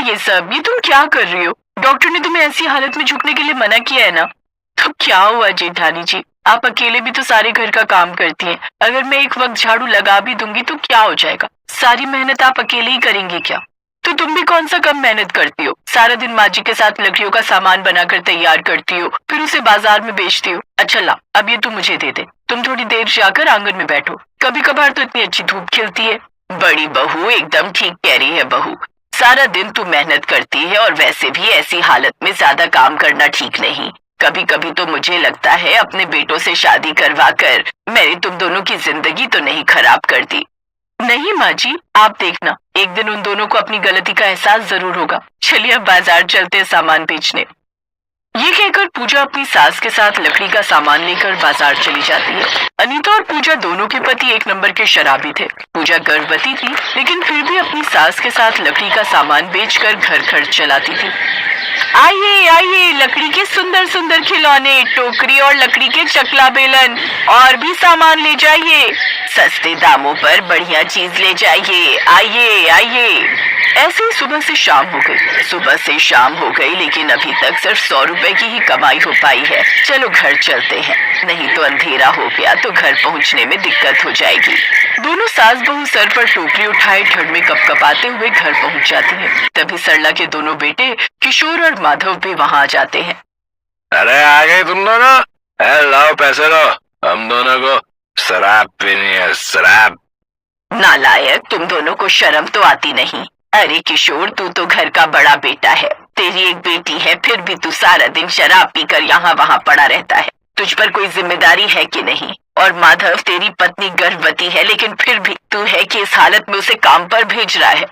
ये सब? ये तुम क्या कर रही हो? डॉक्टर ने तुम्हें ऐसी हालत में झुकने के लिए मना किया है ना। तो क्या हुआ जेठानी जी, आप अकेले भी तो सारे घर का काम करती हैं। अगर मैं एक वक्त झाड़ू लगा भी दूंगी तो क्या हो जाएगा? सारी मेहनत आप अकेले ही करेंगे क्या? तो तुम भी कौन सा कम मेहनत करती हो? सारा दिन माँ जी के साथ लकड़ियों का सामान बनाकर तैयार करती हो, फिर उसे बाजार में बेचती हो। अच्छा ला, अब ये तू मुझे दे दे। तुम थोड़ी देर जाकर आंगन में बैठो। कभी कभार तो इतनी अच्छी धूप खिलती है। बड़ी बहू एकदम ठीक कह रही है बहू। सारा दिन तू मेहनत करती है और वैसे भी ऐसी हालत में ज्यादा काम करना ठीक नहीं। कभी कभी तो मुझे लगता है अपने बेटों से शादी करवा कर मैंने तुम दोनों की जिंदगी तो नहीं खराब कर दी। नहीं माँ जी, आप देखना, एक दिन उन दोनों को अपनी गलती का एहसास जरूर होगा। चलिए अब बाजार चलते हैं सामान बेचने। ये कहकर पूजा अपनी सास के साथ लकड़ी का सामान लेकर बाजार चली जाती है। अनीता और पूजा दोनों के पति एक नंबर के शराबी थे। पूजा गर्भवती थी, लेकिन फिर भी अपनी सास के साथ लकड़ी का सामान बेचकर घर खर्च चलाती थी। आइए आइए, लकड़ी के सुंदर सुंदर खिलौने, टोकरी और लकड़ी के चकला बेलन और भी सामान ले जाइए। सस्ते दामों पर बढ़िया चीज ले जाइए। आइए आइए। ऐसे ही सुबह से शाम हो गई। सुबह से शाम हो गई, लेकिन अभी तक सिर्फ 100 रुपए की ही कमाई हो पाई है। चलो घर चलते हैं, नहीं तो अंधेरा हो गया तो घर पहुंचने में दिक्कत हो जाएगी। दोनों सास बहू सर पर टोकरी उठाए ठंड में कपकपाते हुए घर पहुंच जाती हैं। तभी सरला के दोनों बेटे किशोर और माधव भी वहां आ जाते हैं। अरे आ गए तुम दोनों? लाओ पैसे लो, हम दोनों को शराब पीनी है, शराब। नालायक, तुम दोनों को शर्म तो आती नहीं। अरे किशोर, तू तो घर का बड़ा बेटा है। तेरी एक बेटी है, फिर भी तू सारा दिन शराब पीकर यहाँ वहाँ पड़ा रहता है। तुझ पर कोई जिम्मेदारी है कि नहीं? और माधव, तेरी पत्नी गर्भवती है, लेकिन फिर भी तू है कि इस हालत में उसे काम पर भेज रहा है।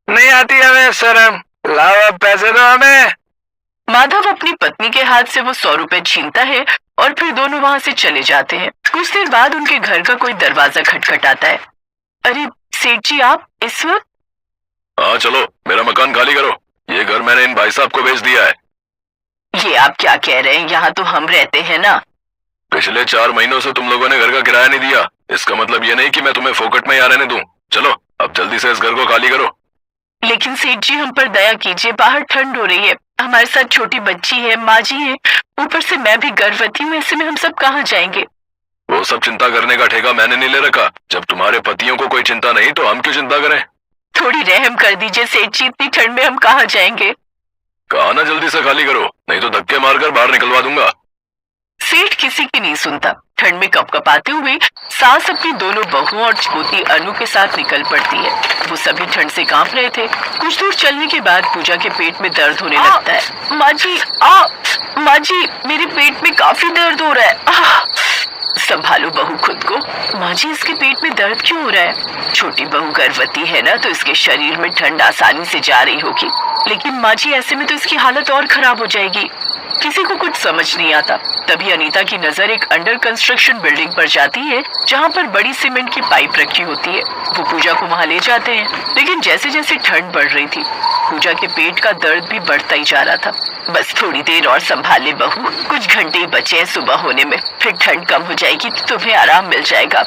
नहीं आती हमें शर्म, लाओ अब पैसे दो हमें। माधव अपनी पत्नी के हाथ से वो 100 रुपए छीनता है और फिर दोनों वहाँ से चले जाते हैं। कुछ देर बाद उनके घर का कोई दरवाजा खटखटाता है। अरे सेठ जी, आप इस वक्त? हाँ चलो, मेरा मकान खाली करो। ये घर मैंने इन भाई साहब को बेच दिया है। ये आप क्या कह रहे हैं? यहाँ तो हम रहते हैं ना। पिछले 4 महीनों से तुम लोगों ने घर का किराया नहीं दिया। इसका मतलब ये नहीं कि मैं तुम्हें फोकट में यहाँ रहने दूं। चलो अब जल्दी से इस घर को खाली करो। लेकिन सेठ जी, हम पर दया कीजिए, बाहर ठंड हो रही है। हमारे साथ छोटी बच्ची है, माँ जी है, ऊपर से मैं भी गर्भवती हूँ। ऐसे में हम सब कहाँ जाएंगे? वो सब चिंता करने का ठेका मैंने नहीं ले रखा। जब तुम्हारे पतियों को कोई चिंता नहीं तो हम क्यों चिंता करें? थोड़ी रहम कर दीजिए सेठ जी, इतनी ठंड में हम कहाँ जाएंगे? कहा ना जल्दी से खाली करो, नहीं तो धक्के मारकर बाहर निकलवा दूंगा। सेठ किसी की नहीं सुनता। ठंड में कपकपाते हुए सास अपनी दोनों बहुओं और पोती अनु के साथ निकल पड़ती है। वो सभी ठंड से कांप रहे थे। कुछ दूर चलने के बाद पूजा के पेट में दर्द होने लगता है। माँ जी, मेरे पेट में काफी दर्द हो रहा है। संभालो बहू खुद को। माँ जी, इसके पेट में दर्द क्यों हो रहा है? छोटी बहू गर्भवती है ना, तो इसके शरीर में ठंड आसानी से जा रही होगी। लेकिन माँ जी, ऐसे में तो इसकी हालत और खराब हो जाएगी। किसी को कुछ समझ नहीं आता। तभी अनीता की नजर एक अंडर कंस्ट्रक्शन बिल्डिंग पर जाती है, जहाँ पर बड़ी सीमेंट की पाइप रखी होती है। वो पूजा को वहाँ ले जाते हैं, लेकिन जैसे जैसे ठंड बढ़ रही थी, पूजा के पेट का दर्द भी बढ़ता ही जा रहा था। बस थोड़ी देर और संभाल ले बहू, कुछ घंटे ही बचे हैं सुबह होने में, फिर ठंड कम हो जाएगी तो तुम्हें आराम मिल जाएगा।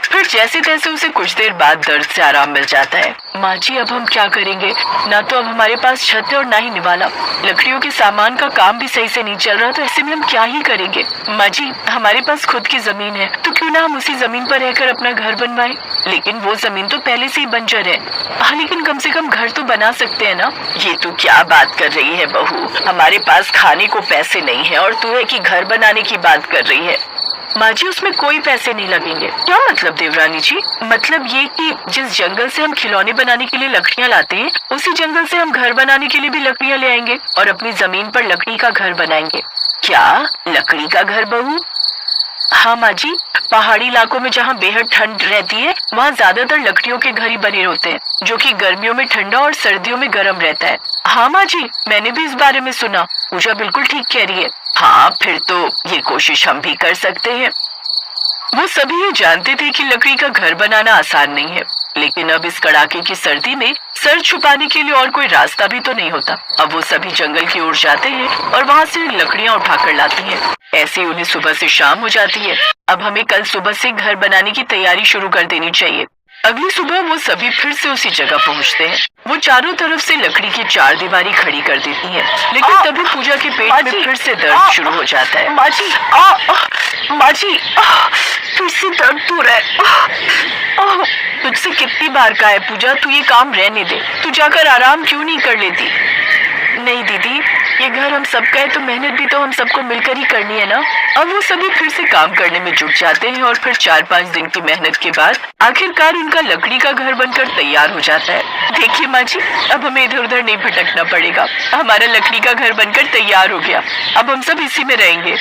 फिर जैसे तैसे उसे कुछ देर बाद दर्द से आराम मिल जाता है। माँ जी, अब हम क्या करेंगे? ना तो अब हमारे पास छत है और ना ही निवाला। लकड़ियों के सामान का काम भी सही से नहीं चल रहा, तो ऐसे में हम क्या ही करेंगे? माँ जी, हमारे पास खुद की जमीन है, तो क्यों ना हम उसी जमीन पर रहकर अपना घर बनवाएं? लेकिन वो जमीन तो पहले से ही बंजर है। हाँ, लेकिन कम से कम घर तो बना सकते हैं ना। ये तू क्या बात कर रही है बहू? हमारे पास खाने को पैसे नहीं है और तू है कि घर बनाने की बात कर रही है। माँ जी, उसमें कोई पैसे नहीं लगेंगे। क्या मतलब देवरानी जी? मतलब ये कि जिस जंगल से हम खिलौने बनाने के लिए लकड़ियाँ लाते हैं, उसी जंगल से हम घर बनाने के लिए भी लकड़ियाँ ले आएंगे और अपनी जमीन पर लकड़ी का घर बनाएंगे। क्या लकड़ी का घर बहू? हाँ माँ जी, पहाड़ी इलाकों में जहाँ बेहद ठंड रहती है, वहाँ ज्यादातर लकड़ियों के घर ही बने होते हैं, जो कि गर्मियों में ठंडा और सर्दियों में गर्म रहता है। हाँ माँ जी, मैंने भी इस बारे में सुना। पूजा बिल्कुल ठीक कह रही है। हाँ, फिर तो ये कोशिश हम भी कर सकते हैं। वो सभी ये जानते थे कि लकड़ी का घर बनाना आसान नहीं है, लेकिन अब इस कड़ाके की सर्दी में सर छुपाने के लिए और कोई रास्ता भी तो नहीं होता। अब वो सभी जंगल की ओर जाते हैं और वहाँ से लकड़ियाँ उठाकर लाती हैं। ऐसे ही उन्हें सुबह से शाम हो जाती है। अब हमें कल सुबह से घर बनाने की तैयारी शुरू कर देनी चाहिए। अगली सुबह वो सभी फिर से उसी जगह पहुंचते हैं। वो चारों तरफ से लकड़ी की चार दीवारी खड़ी कर देती हैं, लेकिन तभी पूजा के पेट में फिर से दर्द शुरू हो जाता है। माजी, फिर से दर्द हो रहा है। तुझसे कितनी बार कहा है पूजा, तू ये काम रहने दे, तू जाकर आराम क्यों नहीं कर लेती? नहीं दीदी, ये घर हम सबका है तो मेहनत भी तो हम सबको मिलकर ही करनी है ना। अब वो सभी फिर से काम करने में जुट जाते हैं और फिर 4-5 दिन की मेहनत के बाद आखिरकार उनका लकड़ी का घर बनकर तैयार हो जाता है। देखिए माँ जी, अब हमें इधर उधर नहीं भटकना पड़ेगा। हमारा लकड़ी का घर बनकर तैयार हो गया, अब हम सब इसी में रहेंगे।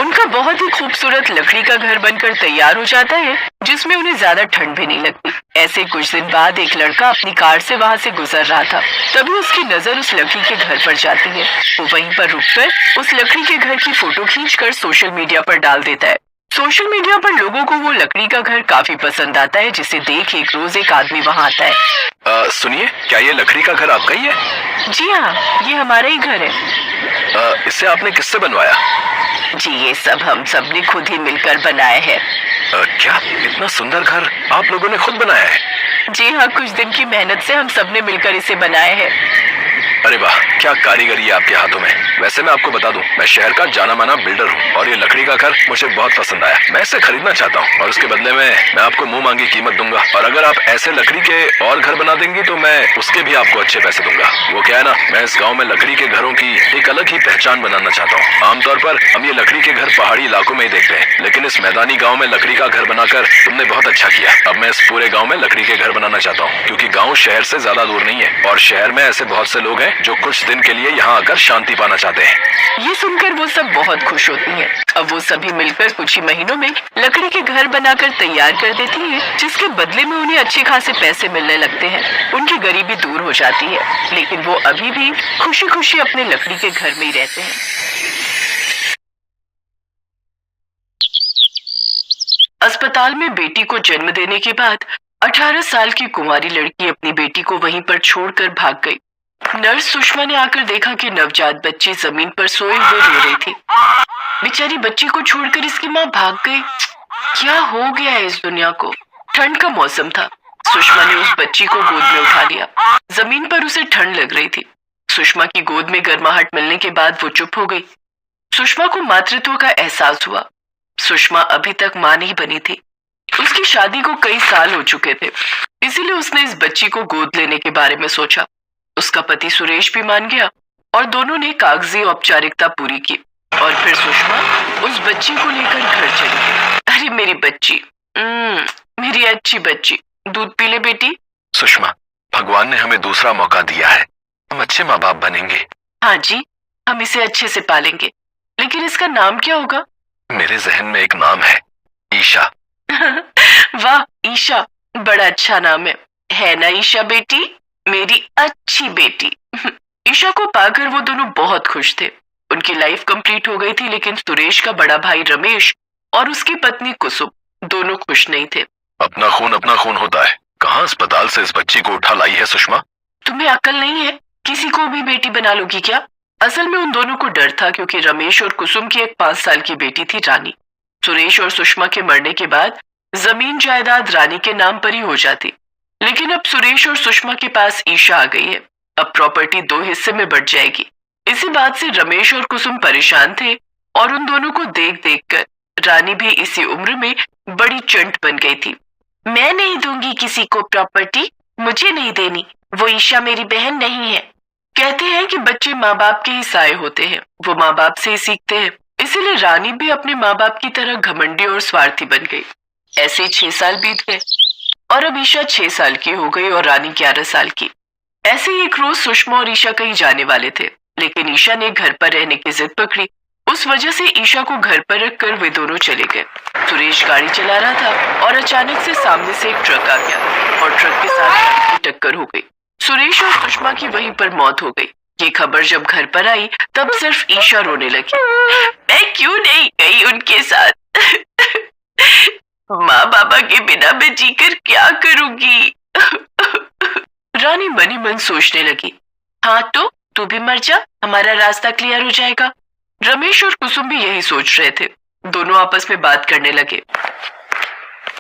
उनका बहुत ही खूबसूरत लकड़ी का घर बनकर तैयार हो जाता है, जिसमें उन्हें ज्यादा ठंड भी नहीं लगती। ऐसे कुछ दिन बाद एक लड़का अपनी कार से वहां से गुजर रहा था। तभी उसकी नजर उस लकड़ी के घर पर जाती है। वो वहीं पर रुककर उस लकड़ी के घर की फोटो खींचकर सोशल मीडिया पर डाल देता है। सोशल मीडिया पर लोगों को वो लकड़ी का घर काफी पसंद आता है, जिसे देख एक रोज एक आदमी वहाँ आता है। सुनिए, क्या ये लकड़ी का घर आपका ही है? जी हाँ, ये हमारा ही घर है। इसे आपने किससे बनवाया? जी, ये सब हम सब ने खुद ही मिलकर बनाया है। क्या इतना सुंदर घर आप लोगों ने खुद बनाया है? जी हाँ, कुछ दिन की मेहनत से हम सब ने मिलकर इसे बनाया है। अरे वाह, क्या कारीगरी है आपके हाथों में। वैसे मैं आपको बता दूं, मैं शहर का जाना माना बिल्डर हूँ और ये लकड़ी का घर मुझे बहुत पसंद आया। मैं इसे खरीदना चाहता हूँ और उसके बदले में मैं आपको मुंह मांगी कीमत दूंगा। और अगर आप ऐसे लकड़ी के और घर बना देंगी तो मैं उसके भी आपको अच्छे पैसे दूंगा। वो क्या है ना, मैं इस गाँव में लकड़ी के घरों की एक अलग ही पहचान बनाना चाहता हूँ। आमतौर पर हम ये लकड़ी के घर पहाड़ी इलाकों में ही देखते हैं, लेकिन इस मैदानी गाँव में लकड़ी का घर बनाकर तुमने बहुत अच्छा किया। अब मैं इस पूरे गाँव में लकड़ी के घर बनाना चाहता हूँ, क्योंकि गाँव शहर से ज्यादा दूर नहीं है और शहर में ऐसे बहुत से लोग हैं जो कुछ दिन के लिए यहाँ आकर शांति पाना चाहते हैं। ये सुनकर वो सब बहुत खुश होती हैं। अब वो सभी मिलकर कुछ ही महीनों में लकड़ी के घर बनाकर तैयार कर देती हैं, जिसके बदले में उन्हें अच्छे खासे पैसे मिलने लगते हैं। उनकी गरीबी दूर हो जाती है, लेकिन वो अभी भी खुशी खुशी अपने लकड़ी के घर में ही रहते हैं। अस्पताल में बेटी को जन्म देने के बाद 18 साल की कुंवारी लड़की अपनी बेटी को वहीं पर छोड़कर भाग गई। नर्स सुषमा ने आकर देखा कि नवजात बच्ची जमीन पर सोए हुए रो रही थी। बेचारी बच्ची को छोड़कर इसकी माँ भाग गई। क्या हो गया है इस दुनिया को? ठंड का मौसम था। सुषमा ने उस बच्ची को गोद में उठा लिया। जमीन पर उसे ठंड लग रही थी। सुषमा की गोद में गर्माहट मिलने के बाद वो चुप हो गई। सुषमा को मातृत्व का एहसास हुआ। सुषमा अभी तक माँ नहीं बनी थी। उसकी शादी को कई साल हो चुके थे, इसीलिए उसने इस बच्ची को गोद लेने के बारे में सोचा। उसका पति सुरेश भी मान गया और दोनों ने कागजी औपचारिकता पूरी की और फिर सुषमा उस बच्ची को लेकर घर चली गई। अरे मेरी बच्ची, मेरी अच्छी बच्ची, दूध पी ले बेटी। सुषमा, भगवान ने हमें दूसरा मौका दिया है, हम अच्छे माँ बाप बनेंगे। हाँ जी, हम इसे अच्छे से पालेंगे, लेकिन इसका नाम क्या होगा? मेरे जहन में एक नाम है, ईशा। वाह ईशा, बड़ा अच्छा नाम है ना ईशा बेटी, मेरी अच्छी बेटी। ईशा को पाकर वो दोनों बहुत खुश थे। उनकी लाइफ कंप्लीट हो गई थी, लेकिन सुरेश का बड़ा भाई रमेश और उसकी पत्नी कुसुम दोनों खुश नहीं थे। अपना खून होता है। कहाँ अस्पताल से इस बच्ची को उठा लाई है सुषमा? तुम्हें अक्ल नहीं है? किसी को भी बेटी बना लोगी क्या? असल में उन दोनों को डर था, क्योंकि रमेश और कुसुम की एक 5 साल की बेटी थी रानी। सुरेश और सुषमा के मरने के बाद जमीन जायदाद रानी के नाम पर ही हो जाती, लेकिन अब सुरेश और सुषमा के पास ईशा आ गई है। अब प्रॉपर्टी 2 हिस्से में बढ़ जाएगी। इसी बात से रमेश और कुसुम परेशान थे और उन दोनों को देख देख कर रानी भी इसी उम्र में बड़ी चंट बन गई थी। मैं नहीं दूंगी किसी को प्रॉपर्टी, मुझे नहीं देनी, वो ईशा मेरी बहन नहीं है। कहते हैं कि बच्चे माँ बाप के ही साए होते हैं, वो माँ बाप से ही सीखते हैं। इसीलिए रानी भी अपने माँ बाप की तरह घमंडी और स्वार्थी बन गई। ऐसे 6 साल बीत गए और अब ईशा 6 साल की हो गई और रानी 11 साल की। ऐसे ही एक रोज सुषमा और ईशा कहीं जाने वाले थे, लेकिन ईशा ने घर पर रहने की जिद पकड़ी। उस वजह से ईशा को घर पर रखकर वे दोनों चले गए। सुरेश गाड़ी चला रहा था और अचानक से सामने से एक ट्रक आ गया और ट्रक के साथ टक्कर हो गई। सुरेश और सुषमा की वहीं पर मौत हो गई। ये खबर जब घर पर आई तब सिर्फ ईशा रोने लगी। मैं क्यों नहीं गई उनके साथ? माँ बाबा के बिना मैं जीकर क्या करूंगी? रानी मनी मन सोचने लगी। हाँ तो तू भी मर जा, हमारा रास्ता क्लियर हो जाएगा। रमेश और कुसुम भी यही सोच रहे थे। दोनों आपस में बात करने लगे।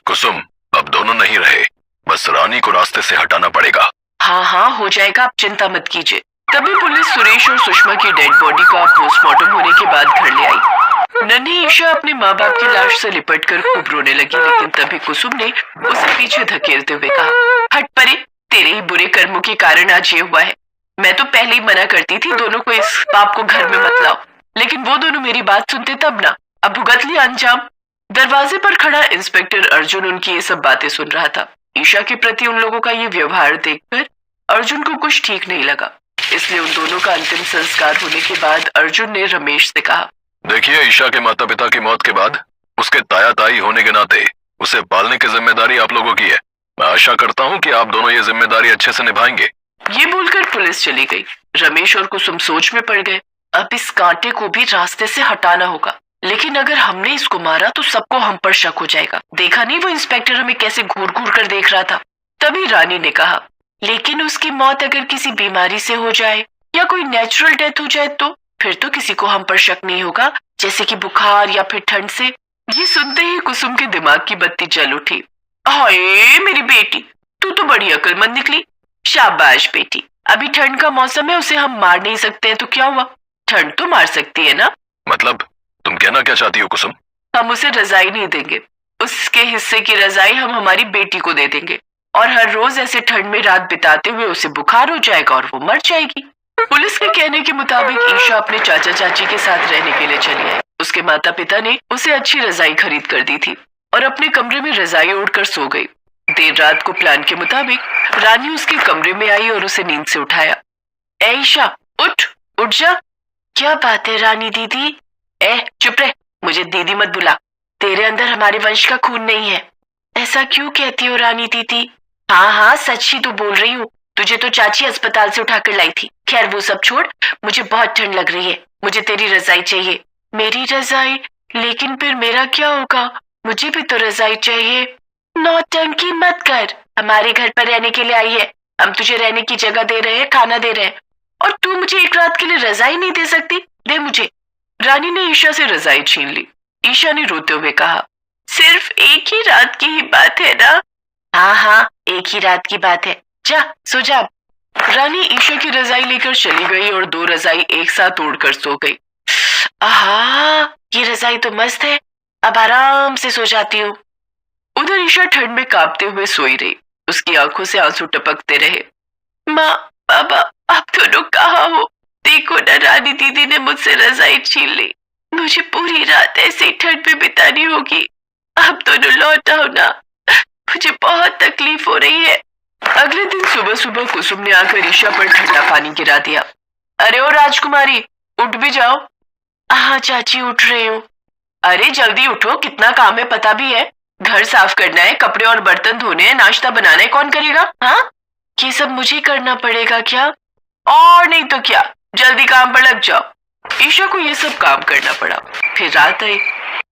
कुसुम, अब दोनों नहीं रहे, बस रानी को रास्ते से हटाना पड़ेगा। हाँ हाँ हो जाएगा, आप चिंता मत कीजिए। तभी पुलिस सुरेश और सुषमा की डेड बॉडी का पोस्टमार्टम होने के बाद घर ले आई। नन्ही ईशा अपने माँ बाप की लाश से लिपटकर खूब रोने लगी, लेकिन तभी कुसुम ने उसे पीछे धकेलते हुए कहा, हट परे, तेरे ही बुरे कर्मों के कारण आज ये हुआ है। मैं तो पहले ही मना करती थी दोनों को इस पाप को घर में मत लाओ, लेकिन वो दोनों मेरी बात सुनते तब ना, अब भुगत लिया अंजाम। दरवाजे पर खड़ा इंस्पेक्टर अर्जुन उनकी ये सब बातें सुन रहा था। ईशा के प्रति उन लोगों का ये व्यवहार देखकर अर्जुन को कुछ ठीक नहीं लगा, इसलिए उन दोनों का अंतिम संस्कार होने के बाद अर्जुन ने रमेश से कहा, देखिए, ईशा के माता पिता की मौत के बाद उसके ताया ताई होने के नाते उसे पालने की जिम्मेदारी आप लोगों की है। मैं आशा करता हूँ कि आप दोनों ये जिम्मेदारी अच्छे से निभाएंगे। ये बोलकर पुलिस चली गई। रमेश और कुसुम सोच में पड़ गए, अब इस कांटे को भी रास्ते से हटाना होगा, लेकिन अगर हमने इसको मारा तो सबको हम पर शक हो जाएगा। देखा नहीं वो इंस्पेक्टर हमें कैसे घूर घूर कर देख रहा था। तभी रानी ने कहा, लेकिन उसकी मौत अगर किसी बीमारी से हो जाए या कोई नेचुरल डेथ हो जाए तो फिर तो किसी को हम पर शक नहीं होगा, जैसे कि बुखार या फिर ठंड से। ये सुनते ही कुसुम के दिमाग की बत्ती जल उठी। हाय मेरी बेटी, तू तो बड़ी अक्लमंद निकली। शाबाश बेटी, अभी ठंड का मौसम है, उसे हम मार नहीं सकते हैं तो क्या हुआ, ठंड तो मार सकती है ना। मतलब तुम कहना क्या चाहती हो कुसुम? हम उसे रजाई नहीं देंगे, उसके हिस्से की रजाई हम हमारी बेटी को दे देंगे, और हर रोज ऐसे ठंड में रात बिताते हुए उसे बुखार हो जाएगा और वो मर जाएगी। पुलिस के कहने के मुताबिक ईशा अपने चाचा चाची के साथ रहने के लिए चली आई। उसके माता पिता ने उसे अच्छी रजाई खरीद कर दी थी और अपने कमरे में रजाई ओढ़कर सो गई। देर रात को प्लान के मुताबिक रानी उसके कमरे में आई और उसे नींद से उठाया। ए ईशा, उठ उठ जा। क्या बात है रानी दीदी? चुप रह, मुझे दीदी मत बुला, तेरे अंदर हमारे वंश का खून नहीं है। ऐसा क्यों कहती हो रानी दीदी? हाँ हाँ सच ही तो बोल रही हूँ, तुझे तो चाची अस्पताल से उठाकर लाई थी। खैर वो सब छोड़, मुझे बहुत ठंड लग रही है, मुझे तेरी रजाई चाहिए। मेरी रजाई? लेकिन फिर मेरा क्या होगा? मुझे भी तो रजाई चाहिए। नौटंकी मत कर, हमारे घर पर रहने के लिए आई है, हम तुझे रहने की जगह दे रहे हैं, खाना दे रहे हैं, और तू मुझे एक रात के लिए रजाई नहीं दे सकती? दे मुझे। रानी ने ईशा से रजाई छीन ली। ईशा ने रोते हुए कहा, सिर्फ एक ही रात की ही बात है ना? हाँ हाँ एक ही रात की बात है, जा सो जा। रानी ईशा की रजाई लेकर चली गई और दो रजाई एक साथ ओढ़कर सो गई। आहा, ये रजाई तो मस्त है, अब आराम से सो जाती हूँ। उधर ईशा ठंड में कांपते हुए सोई रही, उसकी आंखों से आंसू टपकते रहे। माँ बाबा आप दोनों कहाँ हो? देखो ना रानी दीदी ने मुझसे रजाई छीन ली, मुझे पूरी रात ऐसे ही ठंड में बितानी होगी। आप दोनों लौट आओ ना, मुझे बहुत तकलीफ हो रही है। अगले दिन सुबह सुबह कुसुम ने आकर ईशा पर ठंडा पानी गिरा दिया। अरे ओ राजकुमारी, उठ भी जाओ। हाँ चाची उठ रही हूँ। अरे जल्दी उठो, कितना काम है पता भी है, घर साफ करना है, कपड़े और बर्तन धोने हैं, नाश्ता बनाना है, कौन करेगा? हाँ ये सब मुझे करना पड़ेगा क्या? और नहीं तो क्या, जल्दी काम पर लग जाओ। ईशा को ये सब काम करना पड़ा। फिर रात आई,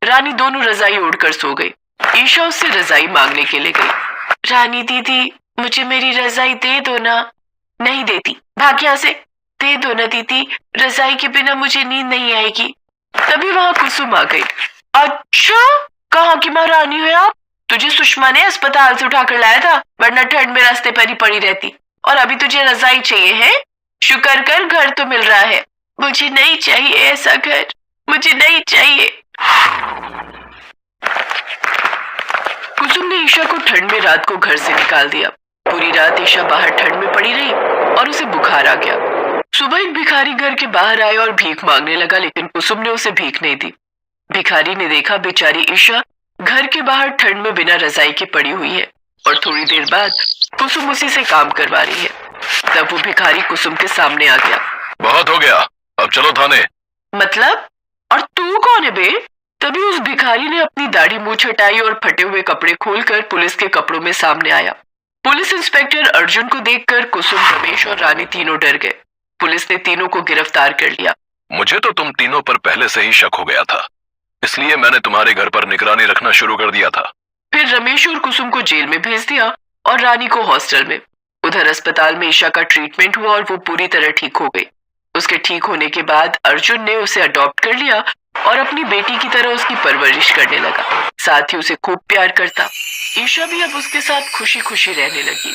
रानी दोनों रजाई ओढ़कर सो गई। ईशा उससे रजाई मांगने के लिए गई। रानी दीदी मुझे मेरी रजाई दे दो ना। नहीं देती, भाग यहाँ से। दे दो ना दीदी, रजाई के बिना मुझे नींद नहीं आएगी। तभी वहां कुसुम आ गई। अच्छा, कहाँ की महारानी है आप? तुझे सुषमा ने अस्पताल से उठाकर लाया था, वरना ठंड में रास्ते पर ही पड़ी रहती, और अभी तुझे रजाई चाहिए है? शुक्र कर घर तो मिल रहा है। मुझे नहीं चाहिए ऐसा घर, मुझे नहीं चाहिए। कुसुम ने ईशा को ठंड में रात को घर से निकाल दिया। पूरी रात ईशा बाहर ठंड में पड़ी रही और उसे बुखार आ गया। सुबह एक भिखारी घर के बाहर आया और भीख मांगने लगा, लेकिन कुसुम ने उसे भीख नहीं दी। भिखारी ने देखा बेचारी ईशा घर के बाहर ठंड में बिना रजाई के पड़ी हुई है, और थोड़ी देर बाद कुसुम उसी से काम करवा रही है। तब वो भिखारी कुसुम के सामने आ गया। बहुत हो गया, अब चलो थाने। मतलब? और तू कौन है बे? तभी उस भिखारी ने अपनी दाढ़ी मूंछ हटाई और फटे हुए कपड़े खोलकर पुलिस के कपड़ों में सामने आया। पुलिस इंस्पेक्टर अर्जुन को देखकर कुसुम, रमेश और रानी तीनों डर गए। पुलिस ने तीनों को गिरफ्तार कर लिया। मुझे तो तुम तीनों पर पहले से ही शक हो गया था, इसलिए मैंने तुम्हारे घर पर निगरानी रखना शुरू कर दिया था। फिर रमेश और कुसुम को जेल में भेज दिया और रानी को हॉस्टल में। उधर अस्पताल में ईशा का ट्रीटमेंट हुआ और वो पूरी तरह ठीक हो गई। उसके ठीक होने के बाद अर्जुन ने उसे अडॉप्ट कर लिया और अपनी बेटी की तरह उसकी परवरिश करने लगा। साथ ही उसे खूब प्यार करता। ईशा भी अब उसके साथ खुशी खुशी रहने लगी।